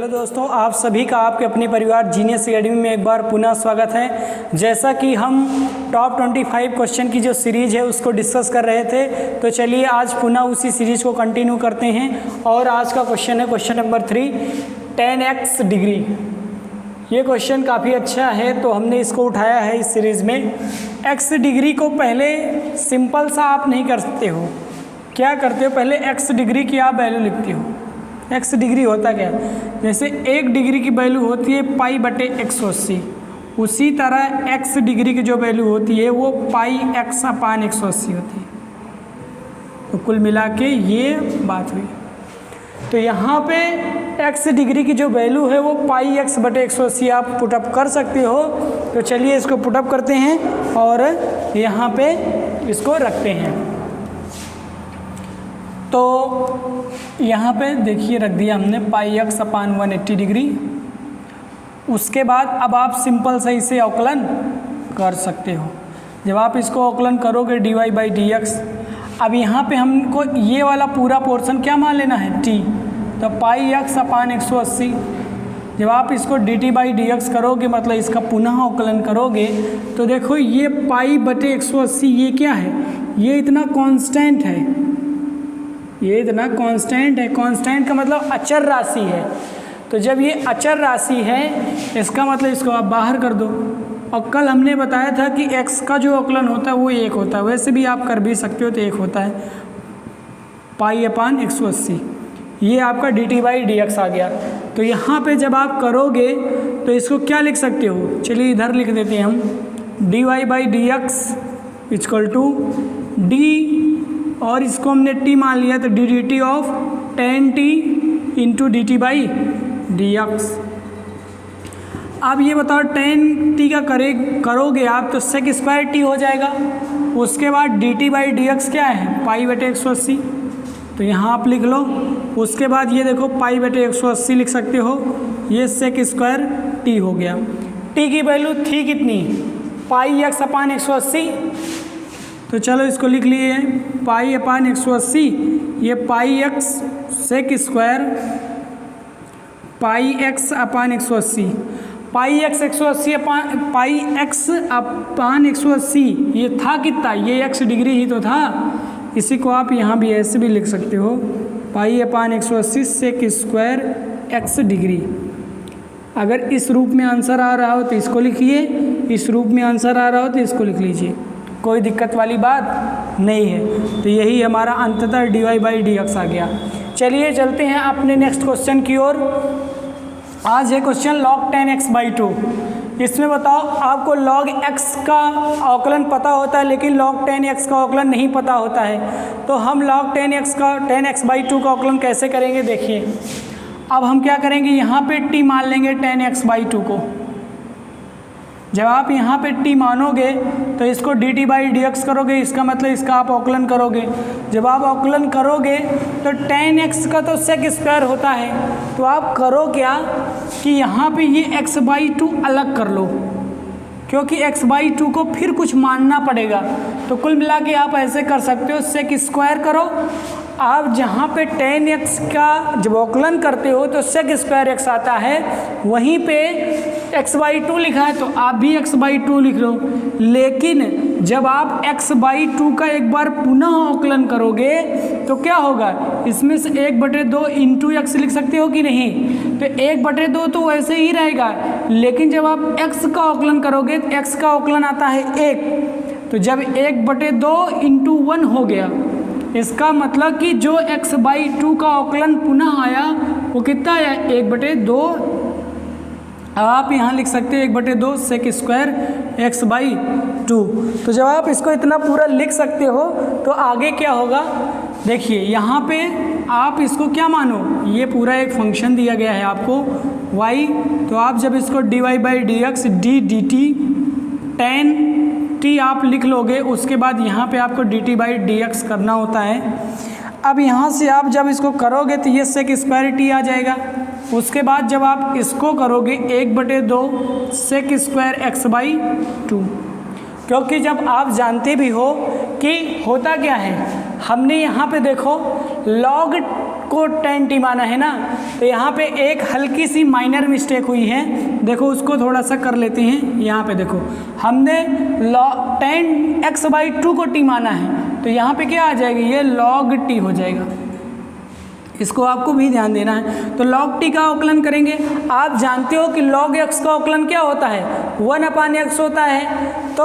दोस्तों, आप सभी का आपके अपने परिवार जीनियस एकेडमी में एक बार पुनः स्वागत है। जैसा कि हम टॉप 25 क्वेश्चन की जो सीरीज है उसको डिस्कस कर रहे थे, तो चलिए आज पुनः उसी सीरीज को कंटिन्यू करते हैं। और आज का क्वेश्चन है क्वेश्चन नंबर 3, 10x डिग्री। ये क्वेश्चन काफ़ी अच्छा है, तो हमने इसको उठाया है इस सीरीज़ में। x डिग्री को पहले सिंपल सा आप नहीं कर सकते हो। क्या करते हो, पहले x डिग्री की आप वैल्यू लिखते हो। x डिग्री होता क्या है, जैसे 1 डिग्री की वैल्यू होती है पाई बटे 180, उसी तरह x डिग्री की जो वैल्यू होती है वो पाई x अपान 180 होती है। तो कुल मिला के ये बात हुई। तो यहाँ पे x डिग्री की जो वैल्यू है वो पाई x बटे 180 आप पुटअप कर सकते हो। तो चलिए इसको पुटअप करते हैं और यहाँ पे इसको रखते हैं। तो यहाँ पे देखिए रख दिया हमने पाई x अपान 180 डिग्री। उसके बाद अब आप सिंपल से इसे अवकलन कर सकते हो। जब आप इसको अवकलन करोगे dy बाई डी एक्स, अब यहाँ पे हमको ये वाला पूरा पोर्शन क्या मान लेना है, t। तो पाई x अपान 180। जब आप इसको dt बाई डी एक्स करोगे, मतलब इसका पुनः अवकलन करोगे, तो देखो ये पाई बटे 180 ये क्या है, ये इतना कांस्टेंट है, ये इतना कांस्टेंट है। कांस्टेंट का मतलब अचर राशि है। तो जब ये अचर राशि है, इसका मतलब इसको आप बाहर कर दो। और कल हमने बताया था कि x का जो अवकलन होता है वो 1 होता है, वैसे भी आप कर भी सकते हो, तो 1 होता है पाई अपान 180। ये आपका dt बाई डी एक्स आ गया। तो यहाँ पे जब आप करोगे तो इसको क्या लिख सकते हो, चलिए इधर लिख देते हैं हम, dy by d x equal to d, और इसको हमने t मान लिया तो d d t of 10t into d t by d x. अब ये बताओ 10t का करोगे आप तो सेक स्क्वायर t हो जाएगा। उसके बाद dt बाई डी एक्स क्या है, पाई बटे 180, तो यहाँ आप लिख लो। उसके बाद ये देखो पाई बटे 180 लिख सकते हो, ये सेक स्क्वायर t हो गया। t की वैल्यू थी कितनी, पाई x अपान 180। तो चलो इसको लिख लिए, पाई अपान 180, ये pi x sec square pi x upon 180, pi x 180 upon pi x upon 180, ये था कितना, ये x डिग्री ही तो था। इसी को आप यहाँ भी ऐसे भी लिख सकते हो, पाई upon 180 sec square x degree. अगर इस रूप में आंसर आ रहा हो तो इसको लिखिए, इस रूप में आंसर आ रहा हो तो इसको लिख लीजिए, कोई दिक्कत वाली बात नहीं है। तो यही हमारा अंततः dy बाई डी एक्स आ गया। चलिए चलते हैं अपने नेक्स्ट क्वेश्चन की ओर। आज है क्वेश्चन log 10x बाई 2। इसमें बताओ आपको log x का अवकलन पता होता है, लेकिन log 10x का अवकलन नहीं पता होता है। तो हम log 10x बाई 2 का अवकलन कैसे करेंगे, देखिए। अब हम क्या करेंगे, यहाँ पे t मान लेंगे 10x बाई 2 को। जब आप यहाँ पे t मानोगे तो इसको dt बाई डी एक्स करोगे, इसका मतलब इसका आप अवकलन करोगे। जब आप अवकलन करोगे तो 10x का तो सेक स्क्वायर होता है, तो आप करो क्या कि यहाँ पे ये x बाई 2 अलग कर लो, क्योंकि x बाई 2 को फिर कुछ मानना पड़ेगा। तो कुल मिला के आप ऐसे कर सकते हो, सेक स्क्वायर करो। आप जहाँ पे 10x का जब अवकलन करते हो तो सेक स्क्वायर x आता है, वहीं पे x बाई 2 लिखा है तो आप भी x बाई 2 लिख लो। लेकिन जब आप x बाई 2 का एक बार पुनः अवकलन करोगे तो क्या होगा, इसमें से 1/2 इंटू x लिख सकते हो कि नहीं, तो 1/2 तो वैसे ही रहेगा। लेकिन जब आप x का अवकलन करोगे तो x का अवकलन आता है 1, तो जब 1/2 इंटू 1 हो गया, इसका मतलब कि जो x बाई 2 का अवकलन पुनः आया वो कितना आया, 1/2। आप यहाँ लिख सकते हैं 1/2 सेक स्क्वायर x बाई 2। तो जब आप इसको इतना पूरा लिख सकते हो तो आगे क्या होगा, देखिए यहाँ पे आप इसको क्या मानो, ये पूरा एक फंक्शन दिया गया है आपको y। तो आप जब इसको dy by d x D d T 10t आप लिख लोगे, उसके बाद यहाँ पे आपको dt बाई डी एक्स करना होता है। अब यहाँ से आप जब इसको करोगे तो ये सेक स्क्वायर t आ जाएगा। उसके बाद जब आप इसको करोगे 1/2 सेक स्क्वायर x बाई 2, क्योंकि जब आप जानते भी हो कि होता क्या है, हमने यहाँ पे देखो log को tan t माना है ना, तो यहाँ पे एक हल्की सी माइनर मिस्टेक हुई है, देखो उसको थोड़ा सा कर लेते हैं। यहाँ पे देखो हमने tan x/2 को t माना है, तो यहाँ पे क्या आ जाएगा, ये log t हो जाएगा, इसको आपको भी ध्यान देना है। तो log t का अवकलन करेंगे, आप जानते हो कि log x का अवकलन क्या होता है, 1/x होता है, तो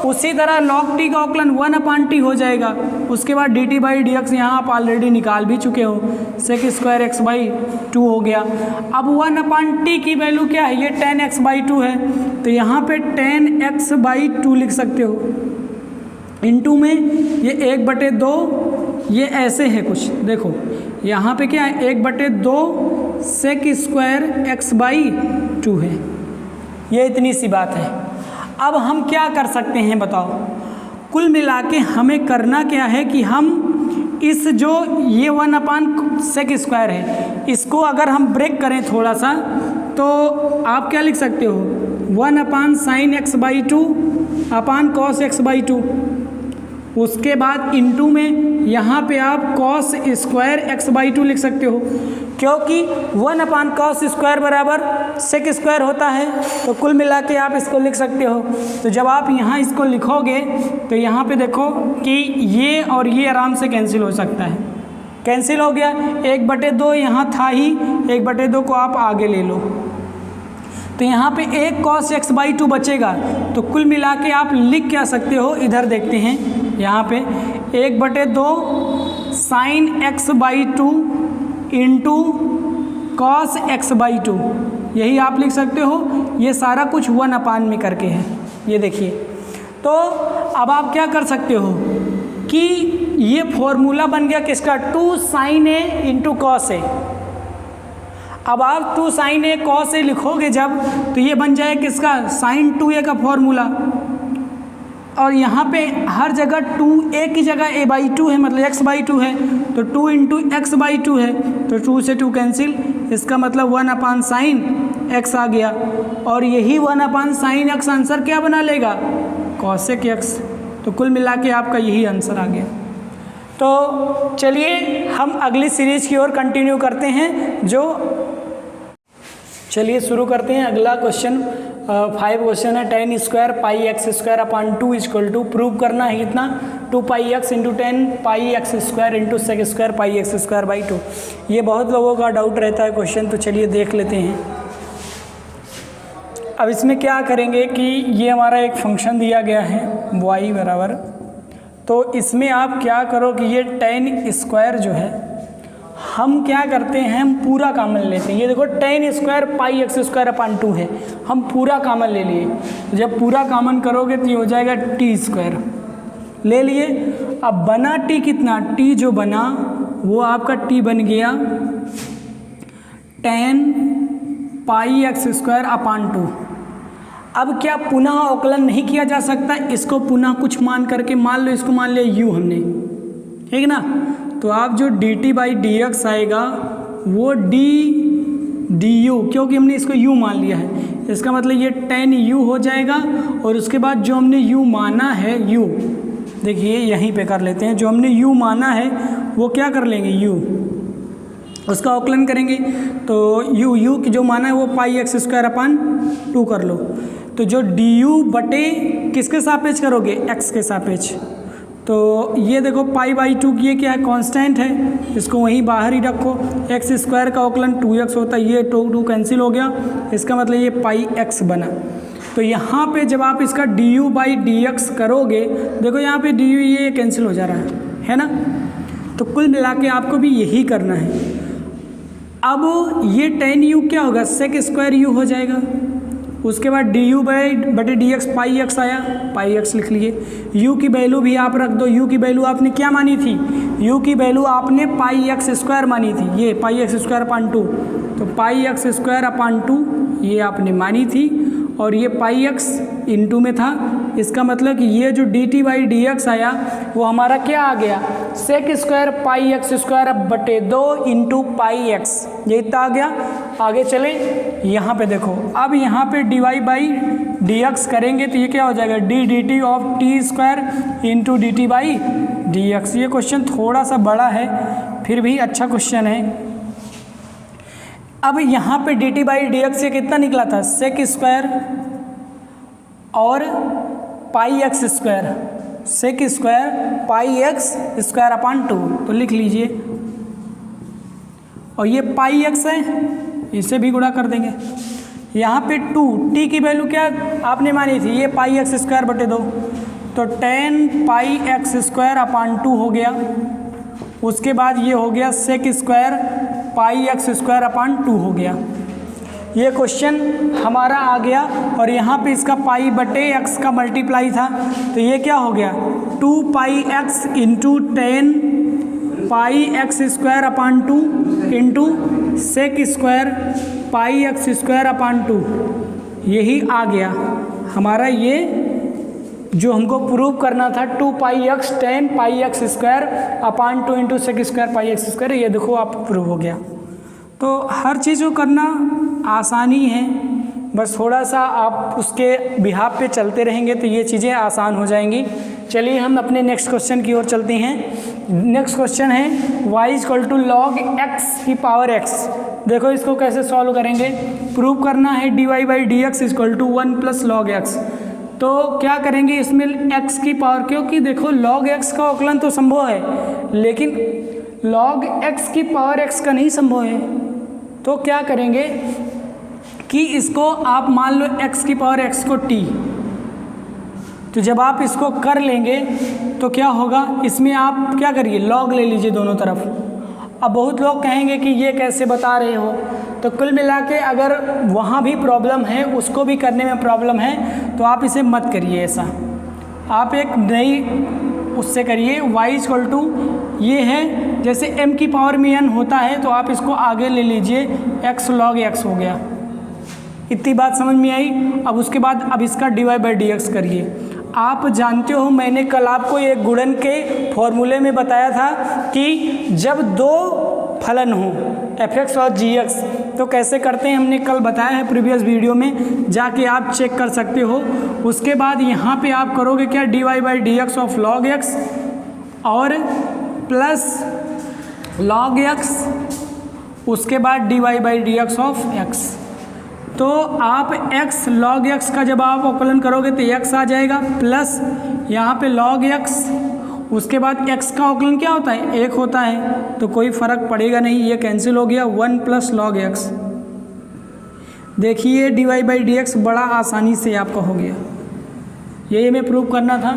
उसी तरह log t का अवकलन 1/t हो जाएगा। उसके बाद dt/dx यहाँ आप ऑलरेडी निकाल भी चुके हो, sec² x/2 हो गया। अब 1/t की वैल्यू क्या है, ये tan x/2 है, तो यहाँ पे tan x/2 लिख सकते हो, इनटू में ये 1/2, ये ऐसे है कुछ, देखो यहाँ पे क्या है 1/2 sec² x/2 है, ये इतनी सी बात है। अब हम क्या कर सकते हैं बताओ, कुल मिला के हमें करना क्या है कि हम इस जो ये 1/sec² है, इसको अगर हम ब्रेक करें थोड़ा सा, तो आप क्या लिख सकते हो, 1/sin x/2 cos x/2, उसके बाद इनटू में यहाँ पे आप cos² x/2 लिख सकते हो, क्योंकि 1/cos² बराबर sec² होता है, तो कुल मिला के आप इसको लिख सकते हो। तो जब आप यहाँ इसको लिखोगे तो यहाँ पे देखो कि ये और ये आराम से कैंसिल हो सकता है, कैंसिल हो गया, 1/2 यहाँ था ही, 1/2 को आप आगे ले लो, तो यहाँ पे एक cos x/2 बचेगा। तो कुल मिला के आप लिख क्या सकते हो, इधर देखते हैं, यहाँ पे 1/2 sin x/2 into cos x/2, यही आप लिख सकते हो। ये सारा कुछ 1/, में करके है, ये देखिए। तो अब आप क्या कर सकते हो कि ये फॉर्मूला बन गया किसका, 2 sin a into cos a। अब आप 2 sin a cos a लिखोगे जब, तो ये बन जाए किसका, sin 2a का फॉर्मूला, और यहाँ पे हर जगह 2a की जगह a/2 है, मतलब x/2 है, तो 2 इंटू x/2 है, तो 2 से 2 कैंसिल, इसका मतलब 1/sin x आ गया, और यही 1/sin x आंसर क्या बना लेगा, cosec x। तो कुल मिला के आपका यही आंसर आ गया। तो चलिए हम अगली सीरीज की ओर कंटिन्यू करते हैं, चलिए शुरू करते हैं। अगला क्वेश्चन 5 क्वेश्चन है, tan² πx² = 2 प्रूव करना है कितना, 2πx into 10 πx² into sec² πx²/2। ये बहुत लोगों का डाउट रहता है क्वेश्चन, तो चलिए देख लेते हैं। अब इसमें क्या करेंगे कि ये हमारा एक फंक्शन दिया गया है y बराबर, तो इसमें आप क्या करो कि ये tan² जो है, हम क्या करते हैं, हम पूरा कॉमन लेते हैं। ये देखो tan² πx²/2 है, हम पूरा कॉमन ले लिए, जब पूरा कॉमन करोगे तो ये हो जाएगा t² ले लिए। अब बना t कितना, t जो बना वो आपका t बन गया tan πx²/2। अब क्या पुनः अवकलन नहीं किया जा सकता, इसको पुनः कुछ मान करके, मान लो इसको मान लिया u हमने, ठीक ना, तो आप जो dt/dx आएगा वो du, क्योंकि हमने इसको u मान लिया है, इसका मतलब ये tan u हो जाएगा, और उसके बाद जो हमने u माना है u, देखिए यहीं पे कर लेते हैं, जो हमने u माना है वो क्या कर लेंगे, u, उसका अवकलन करेंगे, तो u की जो माना है वो πx²/2 कर लो, तो जो du बटे किसके सापेक्ष करोगे, x के सापेक्ष, तो ये देखो π/2 की ये क्या है, कांस्टेंट है, इसको वहीं बाहर ही रखो, x² का अवकलन 2x होता है, ये 2 कैंसिल हो गया, इसका मतलब ये πx बना। तो यहाँ पे जब आप इसका du/dx करोगे, देखो यहाँ पे du ये कैंसिल हो जा रहा है ना, तो कुल मिला के आपको भी यही करना है। अब ये tan u क्या होगा, sec² u हो जाएगा, उसके बाद du/dx πx आया, πx लिख लिए, u की वैल्यू भी आप रख दो, u की वैल्यू आपने क्या मानी थी, u की वैल्यू आपने πx² मानी थी, ये πx²/2, तो πx²/2 ये आपने मानी थी, और ये πx इंटू में था, इसका मतलब कि ये जो dt/dx आया वो हमारा क्या आ गया, sec² πx²/2 इंटू πx, ये इतना आ गया। आगे चले, यहाँ पे देखो, अब यहाँ पे dy/dx करेंगे तो ये क्या हो जाएगा, d dt of t² into dt/dx dx। ये क्वेश्चन थोड़ा सा बड़ा है, फिर भी अच्छा क्वेश्चन है। अब यहाँ पे dt बाई dx से कितना निकला था, सेक स्क्वायर और pi x square, sec square pi x square upon 2, तो लिख लीजिए। और ये पाई एक्स है, इसे भी गुणा कर देंगे। यहाँ पे 2, टी की वैल्यू क्या आपने मानी थी, ये पाई एक्स स्क्वायर बटे 2, तो 10 पाई एक्स स्क्वायर अपान 2 हो गया। उसके बाद ये हो गया sec square pi x square upon 2 हो गया। ये क्वेश्चन हमारा आ गया और यहाँ पे इसका पाई बटे एक्स का मल्टीप्लाई था, तो ये क्या हो गया 2 pi x into 10 pi x square upon 2 into sec square pi x square upon 2। यही आ गया हमारा, ये जो हमको प्रूव करना था 2 pi x 10 pi x square upon 2 into sec square pi x square. ये देखो आप प्रूव हो गया। तो हर चीज़ को करना आसानी है, बस थोड़ा सा आप उसके बिहाफ पे चलते रहेंगे तो ये चीज़ें आसान हो जाएंगी। चलिए हम अपने नेक्स्ट क्वेश्चन की ओर चलते हैं। नेक्स्ट क्वेश्चन है y equal to log x की पावर x। देखो इसको कैसे सॉल्व करेंगे, प्रूव करना है dy by d x equal to 1 plus log x। तो क्या करेंगे इसमें x की पावर, क्योंकि देखो log x का अवकलन तो संभव है लेकिन log x की पावर x का नहीं संभव है। तो क्या करेंगे कि इसको आप मान लो x की पावर x को t, तो जब आप इसको कर लेंगे तो क्या होगा, इसमें आप क्या करिए log ले लीजिए दोनों तरफ। अब बहुत लोग कहेंगे कि ये कैसे बता रहे हो, तो कुल मिला के अगर वहाँ भी प्रॉब्लम है, उसको भी करने में प्रॉब्लम है, तो आप इसे मत करिए ऐसा। आप एक नई उससे करिए y इक्वल टू ये है, जैसे m की पावर में n होता है तो आप इसको आगे ले लीजिए, x log x हो गया। इतनी बात समझ में आई। अब उसके बाद अब इसका dy बाई डी एक्स करिए। आप जानते हो मैंने कल आपको एक गुणन के फॉर्मूले में बताया था कि जब दो फलन हो f(x) और g(x) तो कैसे करते हैं, हमने कल बताया है प्रीवियस वीडियो में, जाके आप चेक कर सकते हो। उसके बाद यहाँ पे आप करोगे क्या, dy by d x of log x और प्लस log x, उसके बाद dy by d x of x। तो आप x log x का जब आप अवकलन करोगे तो x आ जाएगा, प्लस यहाँ पे log x, उसके बाद x का अवकलन क्या होता है, 1 होता है, तो कोई फ़र्क पड़ेगा नहीं, ये कैंसिल हो गया, 1 प्लस log x। देखिए dy बाई डी एक्स बड़ा आसानी से आपका हो गया। यही हमें प्रूव करना था,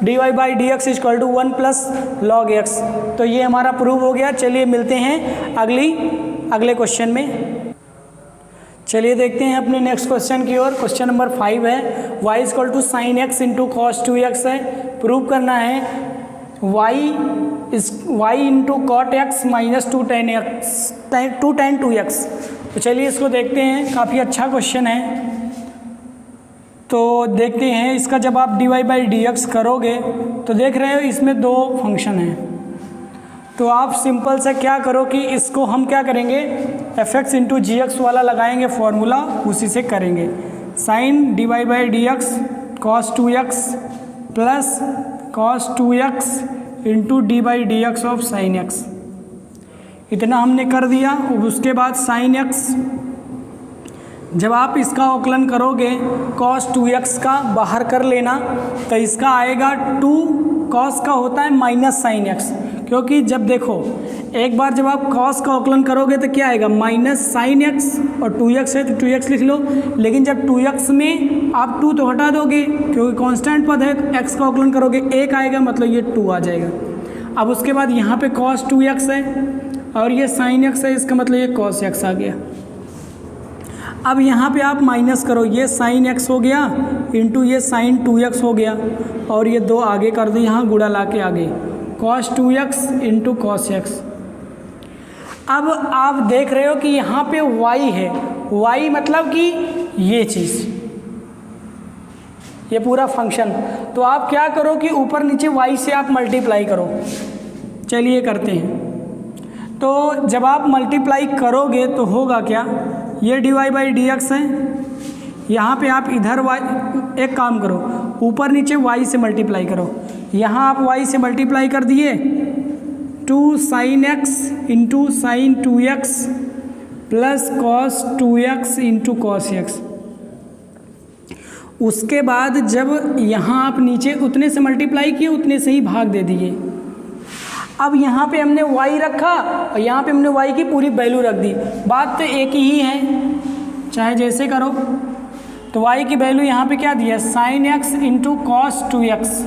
dy by d x equal to 1 plus log x। तो ये हमारा प्रूव हो गया। चलिए मिलते हैं अगले क्वेश्चन में। चलिए देखते हैं अपने नेक्स्ट क्वेश्चन की ओर। क्वेश्चन नंबर 5 है y equal to sine x into cos 2x है। प्रूव करना है y into cot x minus 2 tan 2x। तो चलिए इसको देखते हैं, काफ़ी अच्छा क्वेश्चन है। तो देखते हैं इसका जब आप dy बाई डी एक्स करोगे तो देख रहे हो इसमें 2 फंक्शन हैं। तो आप सिंपल से क्या करो कि इसको हम क्या करेंगे, f(x) इंटू जी एक्स वाला लगाएंगे फॉर्मूला, उसी से करेंगे। Sine dy by d x cos 2x plus cos 2x into d by d x of sine x। इतना हमने कर दिया। उसके बाद साइन x, जब आप इसका अवकलन करोगे कॉस 2x का बाहर कर लेना, तो इसका आएगा 2 कॉस का होता है माइनस साइन x, क्योंकि जब देखो एक बार जब आप कॉस का अवकलन करोगे तो क्या आएगा, माइनस साइन x, और 2x है तो 2x लिख लो। लेकिन जब 2x में आप 2 तो हटा दोगे क्योंकि कांस्टेंट पद है, तो x का अवकलन करोगे 1 आएगा, मतलब ये 2 आ जाएगा। अब उसके बाद यहाँ पे cos 2x है और ये sin x है, इसका मतलब ये cos x आ गया। अब यहाँ पे आप माइनस करो, ये sin x हो गया इंटू ये sin 2x हो गया, और ये 2 आगे कर दो, यहाँ गुणा ला के आगे cos 2x into cos x। अब आप देख रहे हो कि यहाँ पे y है, y मतलब कि ये चीज़, ये पूरा फंक्शन। तो आप क्या करो कि ऊपर नीचे y से आप मल्टीप्लाई करो। चलिए करते हैं। तो जब आप मल्टीप्लाई करोगे तो होगा क्या, ये dy बाई डी एक्स है, यहाँ पे आप इधर y, एक काम करो ऊपर नीचे y से मल्टीप्लाई करो, यहाँ आप y से मल्टीप्लाई कर दिए 2 sin x into sine 2x plus cos 2x into cos x। उसके बाद जब यहाँ आप नीचे उतने से मल्टीप्लाई किए उतने से ही भाग दे दिए। अब यहाँ पे हमने y रखा और यहाँ पे हमने y की पूरी वैल्यू रख दी। बात तो एक ही है, चाहे जैसे करो। तो y की वैल्यू यहाँ पे क्या दिया, sign x into cos 2x।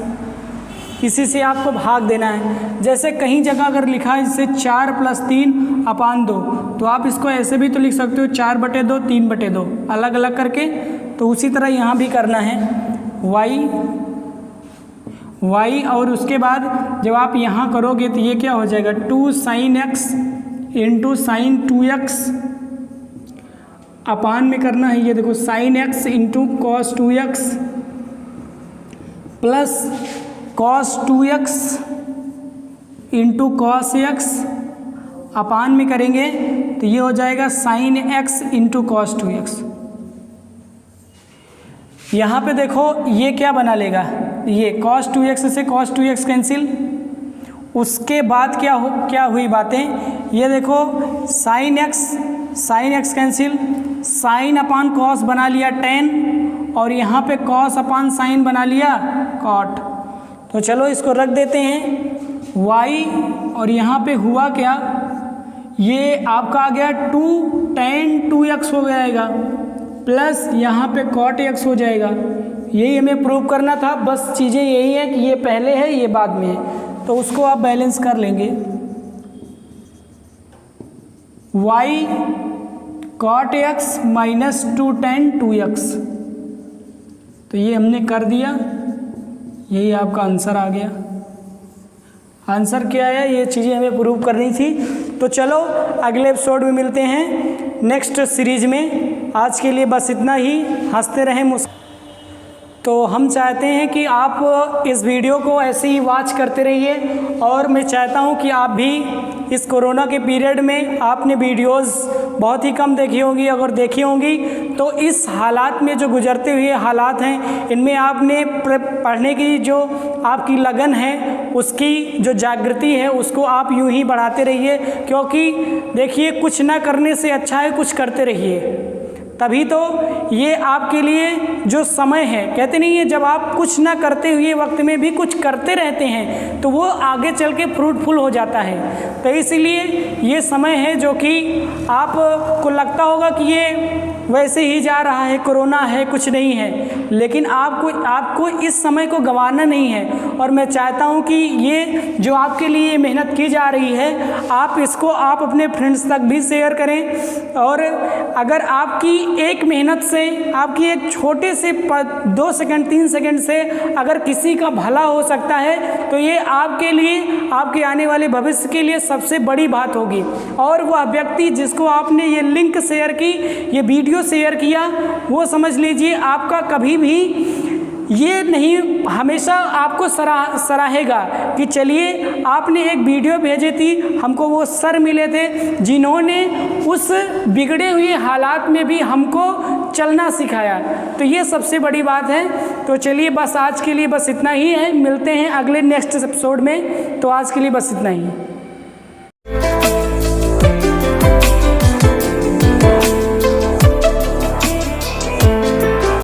इसी से आपको भाग देना है। जैसे कहीं जगह अगर लिखा है इससे 4 + 3 अपान 2, तो आप इसको ऐसे भी तो लिख सकते हो 4/2 3/2 अलग अलग करके। तो उसी तरह यहाँ भी करना है y और उसके बाद जब आप यहाँ करोगे तो ये क्या हो जाएगा 2 sin x into sine 2x upon में करना है, ये देखो sine x into cos 2x plus cos 2x into cos x upon में करेंगे तो ये हो जाएगा sign x into cos 2x। यहाँ पे देखो ये क्या बना लेगा, ये cos 2x से cos 2x कैंसिल। उसके बाद क्या हुई बातें, ये देखो sin x cancel, sine upon cos बना लिया tan और यहाँ पे cos अपान साइन बना लिया cot। तो चलो इसको रख देते हैं y और यहाँ पे हुआ क्या, ये आपका आ गया 2 tan 2x हो जाएगा प्लस यहाँ पे cot x हो जाएगा। यही हमें प्रूव करना था, बस चीज़ें यही है कि ये पहले है ये बाद में है, तो उसको आप बैलेंस कर लेंगे। y cot x minus 2 tan 2x, तो ये हमने कर दिया, यही आपका आंसर आ गया। आंसर क्या है, ये चीज़ें हमें प्रूव करनी थी। तो चलो अगले एपिसोड में मिलते हैं नेक्स्ट सीरीज में। आज के लिए बस इतना ही, हंसते रहें तो हम चाहते हैं कि आप इस वीडियो को ऐसे ही वॉच करते रहिए। और मैं चाहता हूं कि आप भी इस कोरोना के पीरियड में आपने वीडियोस बहुत ही कम देखी होंगी, अगर देखी होंगी तो इस हालात में जो गुजरते हुए हालात हैं इनमें आपने पढ़ने की जो आपकी लगन है, उसकी जो जागृति है, उसको आप यूं ही बढ़ाते रहिए। क्योंकि देखिए कुछ ना करने से अच्छा है कुछ करते रहिए, तभी तो ये आपके लिए जो समय है, कहते नहीं है जब आप कुछ ना करते हुए वक्त में भी कुछ करते रहते हैं तो वो आगे चल के फ्रूटफुल हो जाता है। तो इसीलिए ये समय है जो कि आपको लगता होगा कि ये वैसे ही जा रहा है, कोरोना है, कुछ नहीं है, लेकिन आपको इस समय को गंवाना नहीं है। और मैं चाहता हूँ कि ये जो आपके लिए मेहनत की जा रही है, आप इसको आप अपने फ्रेंड्स तक भी शेयर करें। और अगर आपकी एक मेहनत से, आपकी एक छोटे से 2 सेकंड 3 सेकंड से अगर किसी का भला हो सकता है तो ये आपके लिए, आपके आने वाले भविष्य के लिए सबसे बड़ी बात होगी। और वह व्यक्ति जिसको आपने ये लिंक शेयर की, ये वीडियो शेयर किया, वो समझ लीजिए आपका कभी भी ये नहीं, हमेशा आपको सराहेगा कि चलिए आपने एक वीडियो भेजी थी, हमको वो सर मिले थे जिन्होंने उस बिगड़े हुए हालात में भी हमको चलना सिखाया। तो ये सबसे बड़ी बात है। तो चलिए बस आज के लिए बस इतना ही है, मिलते हैं अगले नेक्स्ट एपिसोड में। तो आज के लिए बस इतना ही।